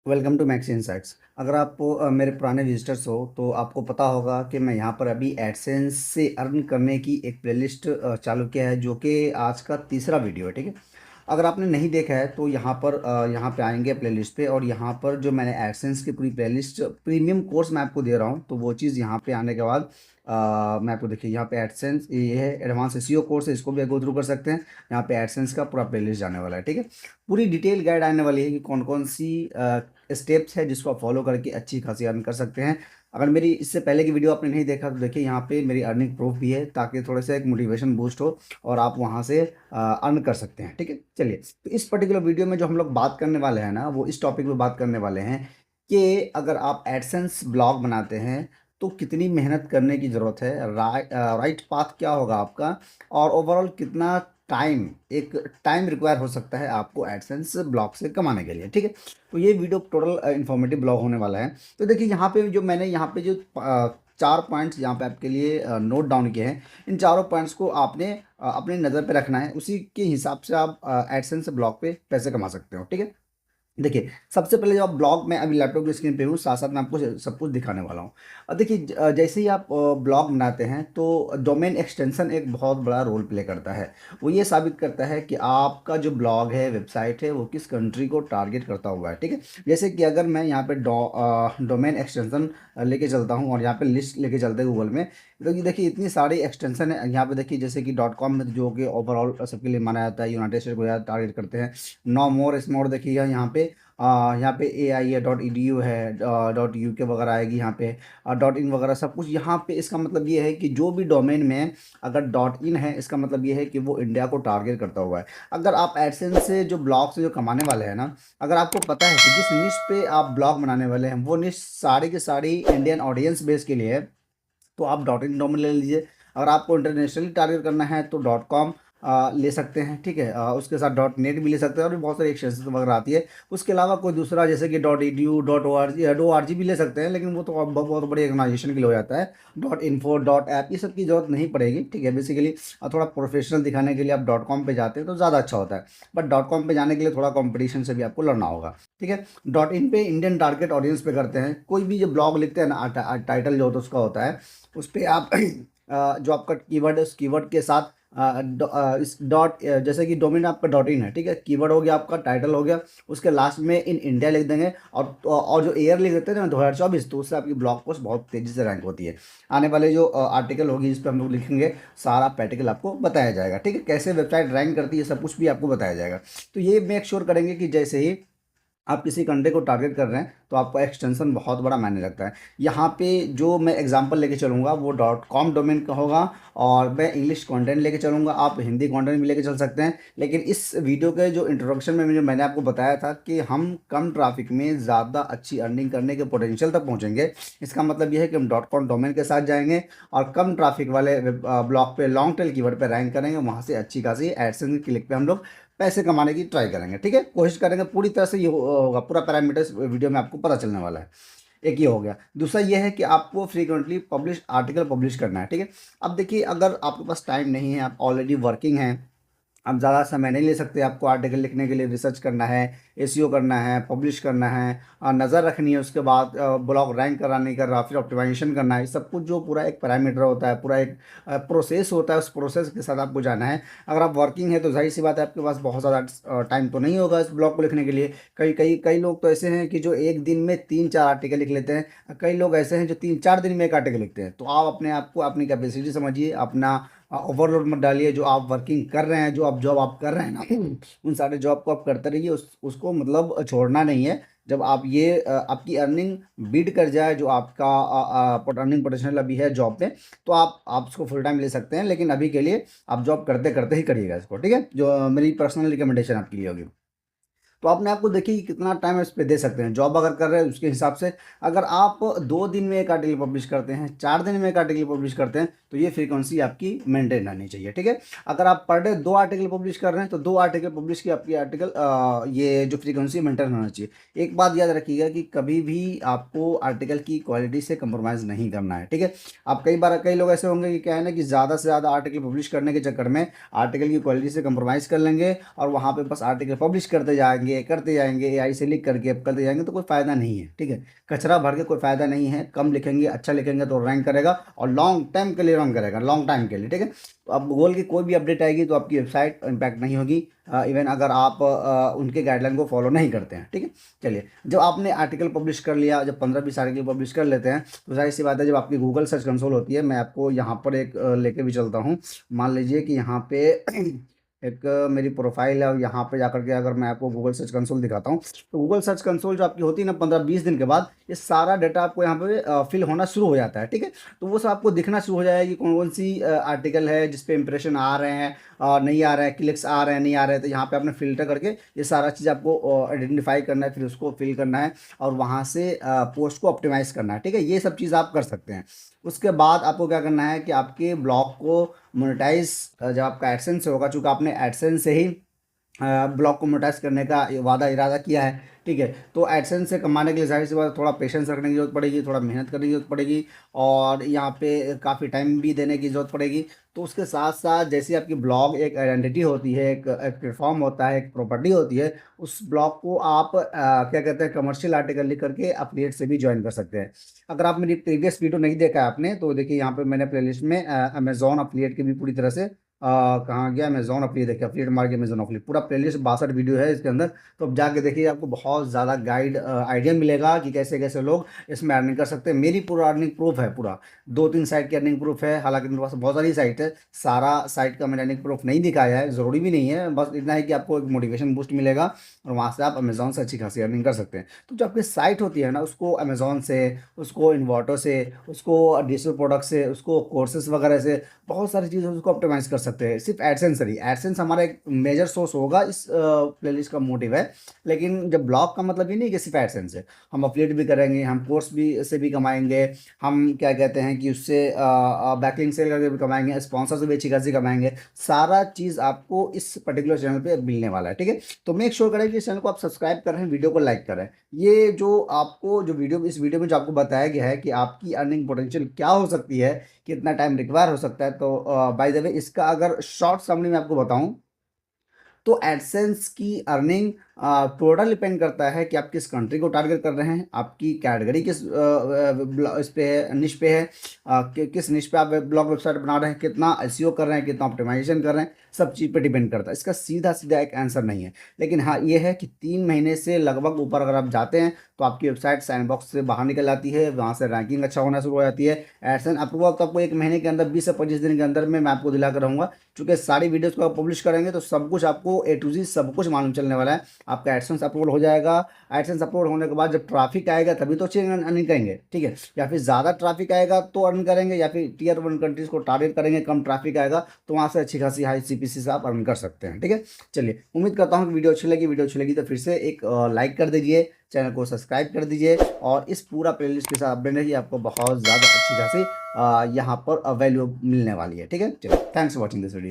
Welcome to max insights. अगर आप मेरे पुराने विजिटर्स हो तो आपको पता होगा कि मैं यहाँ पर अभी एडसेंस से अर्न करने की एक प्लेलिस्ट चालू किया है, जो कि आज का तीसरा वीडियो है। ठीक है, अगर आपने नहीं देखा है तो यहाँ पे आएंगे प्लेलिस्ट पे, और यहाँ पर जो मैंने एडसेंस की पूरी प्लेलिस्ट प्रीमियम कोर्स मैं आपको दे रहा हूँ, तो वो चीज़ यहाँ पे आने के बाद मैं आपको देखिए यहाँ पे एडसेंस ये है, एडवांस एसईओ कोर्स है, इसको भी गो थ्रू कर सकते हैं। यहाँ पे एडसेंस का पूरा प्लेलिस्ट जाने वाला है। ठीक है, पूरी डिटेल गाइड आने वाली है कि कौन कौन सी स्टेप्स है जिसको आप फॉलो करके अच्छी खासी अर्न कर सकते हैं। अगर मेरी इससे पहले की वीडियो आपने नहीं देखा तो देखिए, यहाँ पे मेरी अर्निंग प्रूफ भी है, ताकि थोड़ा सा एक मोटिवेशन बूस्ट हो और आप वहाँ से अर्न कर सकते हैं। ठीक है, चलिए, तो इस पर्टिकुलर वीडियो में जो हम लोग बात करने वाले हैं ना, वो इस टॉपिक पे बात करने वाले हैं कि अगर आप एडसेंस ब्लॉग बनाते हैं तो कितनी मेहनत करने की ज़रूरत है, राइट पाथ क्या होगा आपका, और ओवरऑल कितना टाइम रिक्वायर हो सकता है आपको एडसेंस ब्लॉग से कमाने के लिए। ठीक है, तो ये वीडियो टोटल इन्फॉर्मेटिव ब्लॉग होने वाला है। तो देखिए, यहाँ पे जो मैंने यहाँ पे जो चार पॉइंट्स यहाँ पे आपके लिए नोट डाउन किए हैं, इन चारों पॉइंट्स को आपने अपनी नज़र पे रखना है, उसी के हिसाब से आप एडसेंस ब्लॉग पे पैसे कमा सकते हो। ठीक है, देखिए, सबसे पहले जो आप ब्लॉग, मैं अभी लैपटॉप की स्क्रीन पे हूँ, साथ साथ मैं आपको सब कुछ दिखाने वाला हूँ। और देखिए, जैसे ही आप ब्लॉग बनाते हैं तो डोमेन एक्सटेंशन एक बहुत बड़ा रोल प्ले करता है। वो ये साबित करता है कि आपका जो ब्लॉग है, वेबसाइट है, वो किस कंट्री को टारगेट करता हुआ है। ठीक है, जैसे कि अगर मैं यहाँ पे डोमेन एक्सटेंशन लेके चलता हूँ और यहाँ पे लिस्ट लेके चलते हैं गूगल में, तो ये देखिए इतनी सारी एक्सटेंशन है यहाँ पे। देखिए, जैसे कि .com में, जो कि ओवरऑल सबके लिए माना जाता है, यूनाइटेड स्टेट को ज़्यादा टारगेट करते हैं। नो मोर स्मोर देखिएगा यहाँ पे, यहाँ पे AI है, .edu है, .uk वगैरह आएगी यहाँ पे, .in वगैरह सब कुछ यहाँ पे। इसका मतलब ये है कि जो भी डोमेन में अगर .in है, इसका मतलब ये है कि वो इंडिया को टारगेट करता हुआ है। अगर आप एडसेंस से जो ब्लॉग से जो कमाने वाले हैं ना, अगर आपको पता है कि जिस निश पे आप ब्लॉग बनाने वाले हैं वो निश सारी की सारी इंडियन ऑडियंस बेस के लिए है, तो आप .in डोमेन ले लीजिए। अगर आपको इंटरनेशनली टारगेट करना है तो .com ले सकते हैं। ठीक है, उसके साथ .net भी ले सकते हैं, और भी बहुत सारी एक्सटेंशन वगैरह आती है। उसके अलावा कोई दूसरा, जैसे कि .edu, .org भी ले सकते हैं, लेकिन वो तो अब बहुत बड़ी ऑर्गेनाइजेशन के लिए हो जाता है। .info, .app, ये सब की जरूरत नहीं पड़ेगी। ठीक है, बेसिकली थोड़ा प्रोफेशनल दिखाने के लिए आप .com पे जाते हैं तो ज़्यादा अच्छा होता है, बट .com पे जाने के लिए थोड़ा कंपटीशन से भी आपको लड़ना होगा। ठीक है, .in पे इंडियन टारगेट ऑडियंस पे करते हैं। कोई भी जो ब्लॉग लिखते हैं ना, टाइटल जो होता है उसका होता है, उस पर आप जो आपका कीवर्ड है, उस कीवर्ड के साथ इस जैसे कि डोमेन आपका .in है, ठीक है, कीवर्ड हो गया, आपका टाइटल हो गया, उसके लास्ट में इन इंडिया लिख देंगे, और जो ईयर लिख देते हैं ना 2024, तो उससे आपकी ब्लॉग पोस्ट बहुत तेज़ी से रैंक होती है। आने वाले जो आर्टिकल होगी, जिस पर हम लोग लिखेंगे, सारा पैटिकल आपको बताया जाएगा। ठीक है, कैसे वेबसाइट रैंक करती है, सब कुछ भी आपको बताया जाएगा। तो ये मेक श्योर करेंगे कि जैसे ही आप किसी कंट्री को टारगेट कर रहे हैं तो आपका एक्सटेंशन बहुत बड़ा मायने रखता है। यहाँ पे जो मैं एग्जांपल लेके चलूँगा वो .com डोमेन का होगा, और मैं इंग्लिश कंटेंट लेके चलूँगा। आप हिंदी कंटेंट भी लेके चल सकते हैं, लेकिन इस वीडियो के जो इंट्रोडक्शन में मैंने आपको बताया था कि हम कम ट्रैफिक में ज़्यादा अच्छी अर्निंग करने के पोटेंशियल तक पहुँचेंगे। इसका मतलब ये है कि हम .com डोमेन के साथ जाएंगे और कम ट्रैफिक वाले ब्लॉग पे, लॉन्ग टेल कीवर्ड पे रैंक करेंगे, वहाँ से अच्छी खासी एडसेंस क्लिक पे हम लोग पैसे कमाने की ट्राई करेंगे। ठीक है, कोशिश करेंगे पूरी तरह से, ये होगा पूरा पैरामीटर्स वीडियो में आपको पता चलने वाला है। एक ये हो गया। दूसरा ये है कि आपको फ्रीक्वेंटली पब्लिश आर्टिकल पब्लिश करना है। ठीक है, अब देखिए, अगर आपके पास टाइम नहीं है, आप ऑलरेडी वर्किंग हैं, आप ज़्यादा समय नहीं ले सकते, आपको आर्टिकल लिखने के लिए रिसर्च करना है, एसईओ करना है, पब्लिश करना है, नज़र रखनी है, उसके बाद ब्लॉग रैंक करा नहीं कर रहा, फिर ऑप्टिमाइजेशन करना है, सब कुछ जो पूरा एक पैरामीटर होता है, पूरा एक प्रोसेस होता है, उस प्रोसेस के साथ आपको जाना है। अगर आप वर्किंग है तो जाहिर सी बात है, आपके पास बहुत ज़्यादा टाइम तो नहीं होगा इस ब्लॉग को लिखने के लिए। कई कई कई लोग तो ऐसे हैं कि जो एक दिन में 3-4 आर्टिकल लिख लेते हैं, कई लोग ऐसे हैं जो 3-4 दिन में एक आर्टिकल लिखते हैं। तो आप अपने आप को, अपनी कैपेसिटी समझिए, अपना ओवरलोड मत डालिए। जो आप वर्किंग कर रहे हैं, जो आप जॉब आप कर रहे हैं ना, उन सारे जॉब को आप करते रहिए, उसको मतलब छोड़ना नहीं है। जब आप ये आपकी अर्निंग बीट कर जाए जो आपका अर्निंग पोटेंशियल अभी है जॉब पे, तो आप उसको फुल टाइम ले सकते हैं, लेकिन अभी के लिए आप जॉब करते करते ही करिएगा इसको। ठीक है, जो मेरी पर्सनल रिकमेंडेशन आपके लिए होगी। तो अपने आप को देखिए कि कितना टाइम इस पे दे सकते हैं। जॉब अगर कर रहे हैं उसके हिसाब से, अगर आप 2 दिन में एक आर्टिकल पब्लिश करते हैं, 4 दिन में एक आर्टिकल पब्लिश करते हैं, तो ये फ्रीक्वेंसी आपकी मेंटेन रहनी चाहिए। ठीक है, अगर आप पर डे 2 आर्टिकल पब्लिश कर रहे हैं तो 2 आर्टिकल पब्लिश की आपकी आर्टिकल ये जो फ्रीक्वेंसी मेंटेन होना चाहिए। एक बात याद रखिएगा कि कभी भी आपको आर्टिकल की क्वालिटी से कंप्रोमाइज़ नहीं करना है। ठीक है, आप कई लोग ऐसे होंगे कि क्या है ना, कि ज़्यादा से ज़्यादा आर्टिकल पब्लिश करने के चक्कर में आर्टिकल की क्वालिटी से कंप्रोमाइज़ कर लेंगे, और वहाँ पे बस आर्टिकल पब्लिश करते जाएंगे, करते जाएंगे, एआई से लिख करके अब करते जाएंगे तो कोई फ़ायदा नहीं है, ठीक है। कचरा भर के कोई फ़ायदा नहीं है। कम लिखेंगे, अच्छा लिखेंगे तो रैंक करेगा और लॉन्ग टाइम के लिए रैंक करेगा, लॉन्ग टाइम के लिए, ठीक है। तो अब गूगल की कोई भी अपडेट आएगी तो आपकी वेबसाइट इम्पैक्ट नहीं होगी, इवन अगर आप उनके गाइडलाइन को फॉलो नहीं करते हैं, ठीक है। चलिए, जब आपने आर्टिकल पब्लिश कर लिया, जब 15-20 आर्टिकल पब्लिश कर लेते हैं तो जाहिर सी बात है, जब आपकी गूगल सर्च कंसोल होती है, मैं आपको यहाँ पर एक लेके भी चलता हूँ। मान लीजिए कि यहाँ पे एक मेरी प्रोफाइल है और यहाँ पे जाकर के अगर मैं आपको गूगल सर्च कंसोल दिखाता हूँ, तो गूगल सर्च कंसोल जो आपकी होती है ना, 15-20 दिन के बाद ये सारा डाटा आपको यहाँ पे फिल होना शुरू हो जाता है, ठीक है। तो वो सब आपको दिखना शुरू हो जाएगा कि कौन कौन सी आर्टिकल है जिस पे इंप्रेशन आ रहे हैं, नहीं आ रहे हैं, क्लिक्स आ रहे हैं, नहीं आ रहे हैं। तो यहाँ पे आपने फिल्टर करके ये सारा चीज़ आपको आइडेंटिफाई करना है, फिर उसको फिल करना है और वहाँ से पोस्ट को ऑप्टिमाइज़ करना है, ठीक है। ये सब चीज़ आप कर सकते हैं। उसके बाद आपको क्या करना है कि आपके ब्लॉग को मोनेटाइज, जब आपका एडसेंस से होगा, चूँकि आपने एडसेंस से ही ब्लॉग को मोनेटाइज करने का इरादा किया है, ठीक है। तो एडसेंस से कमाने के लिए जाहिर सी बात है थोड़ा पेशेंस रखने की जरूरत पड़ेगी, थोड़ा मेहनत करने की जरूरत पड़ेगी और यहाँ पे काफ़ी टाइम भी देने की ज़रूरत पड़ेगी। तो उसके साथ साथ जैसे आपकी ब्लॉग एक आइडेंटिटी होती है, एक प्लेटफॉर्म होता है, एक प्रॉपर्टी होती है, उस ब्लॉग को आप क्या कहते हैं, कमर्शियल आर्टिकल लिख करके अफिलिएट से भी ज्वाइन कर सकते हैं। अगर आप मेरी प्रीवियस वीडियो नहीं देखा है आपने, तो देखिए यहाँ पे मैंने प्लेलिस्ट में अमेजॉन अफिलिएट की भी पूरी तरह से कहाँ गया, अमेजॉन अफिलिएट, देखिए अफिलिएट मार के अमेजॉन अफिलिएट, पूरा प्लेलिस्ट 62 वीडियो है इसके अंदर। तो अब जाके देखिए, आपको बहुत ज़्यादा गाइड आइडिया मिलेगा कि कैसे कैसे लोग इसमें अर्निंग कर सकते हैं। मेरी पूरा अर्निंग प्रूफ है, पूरा 2-3 साइट की अर्निंग प्रूफ है। हालांकि मेरे पास बहुत सारी साइट है, सारा साइट का मैंने अर्निंग प्रूफ नहीं दिखाया है, ज़रूरी भी नहीं है, बस इतना है कि आपको एक मोटिवेशन बूस्ट मिलेगा और वहाँ से आप अमेजॉन से अच्छी खासी अर्निंग कर सकते हैं। तो जो आपकी साइट होती है ना, उसको अमेजॉन से, उसको इन्वर्टर से, उसको डिजिटल प्रोडक्ट से, उसको कोर्सेज वगैरह से, बहुत सारी चीज़ें उसको ऑप्टिमाइज कर सकते हैं। सिर्फ एडसेंस ही, एडसेंस हमारा एक मेजर सोर्स होगा इस प्लेलिस्ट का मोटिव है। लेकिन जब ब्लॉग का मतलब ये नहीं कि सिर्फ एडसेंस है, हम अफिलिएट भी करेंगे, हम कोर्स भी से भी कमाएंगे, हम क्या कहते हैं कि उससे बैकलिंक सेल करके भी कमाएंगे, स्पॉन्सर से भी अच्छी खासी कमाएंगे। सारा चीज़ आपको इस पर्टिकुलर चैनल पे मिलने वाला है, ठीक है। तो मेक श्योर करें कि इस चैनल को आप सब्सक्राइब कर रहे हैं, वीडियो को लाइक कर रहे हैं। ये जो आपको जो वीडियो, इस वीडियो में जो आपको बताया गया है कि आपकी अर्निंग पोटेंशियल क्या हो सकती है, कितना टाइम रिक्वायर हो सकता है, तो बाय द वे इसका अगर शॉर्ट समरी में आपको बताऊं, तो एडसेंस की अर्निंग टोटल डिपेंड करता है कि आप किस कंट्री को टारगेट कर रहे हैं, आपकी कैटेगरी किस इस पे है, निश पे है, किस निश पे आप ब्लॉग वेबसाइट बना रहे हैं, कितना एसईओ कर रहे हैं, कितना ऑप्टिमाइजेशन कर रहे हैं, सब चीज़ पे डिपेंड करता है। इसका सीधा सीधा एक आंसर नहीं है, लेकिन हाँ ये है कि 3 महीने से लगभग ऊपर अगर आप जाते हैं तो आपकी वेबसाइट सैंडबॉक्स से बाहर निकल आती है, वहाँ से रैंकिंग अच्छा होना शुरू हो जाती है। एडसेंस अप्रूवल तो आपको 1 महीने के अंदर, 20 से 25 दिन के अंदर में मैं आपको दिला कर रहूँगा। चूँकि सारी वीडियोज़ को आप पब्लिश करेंगे तो सब कुछ आपको A to Z सब कुछ मालूम चलने वाला है। आपका एडसेंस अपलोड हो जाएगा, एडसेंस अपलोड होने के बाद जब ट्रैफिक आएगा तभी तो अच्छी अर्निंग करेंगे, ठीक है। या फिर ज़्यादा ट्रैफिक आएगा तो अर्न करेंगे, या फिर Tier 1 कंट्रीज़ को टारगेट करेंगे, कम ट्रैफिक आएगा तो वहाँ से अच्छी खासी हाई CPC से आप अर्न कर सकते हैं, ठीक है। चलिए, उम्मीद करता हूँ कि वीडियो अच्छी लगी। वीडियो अच्छी लगी तो फिर से एक लाइक कर दीजिए, चैनल को सब्सक्राइब कर दीजिए और इस पूरा प्लेलिस्ट के साथ अपडेट रहिए, आपको बहुत ज़्यादा अच्छी खासी यहाँ पर वैल्यू मिलने वाली है, ठीक है। चलिए, thanks for watching this video.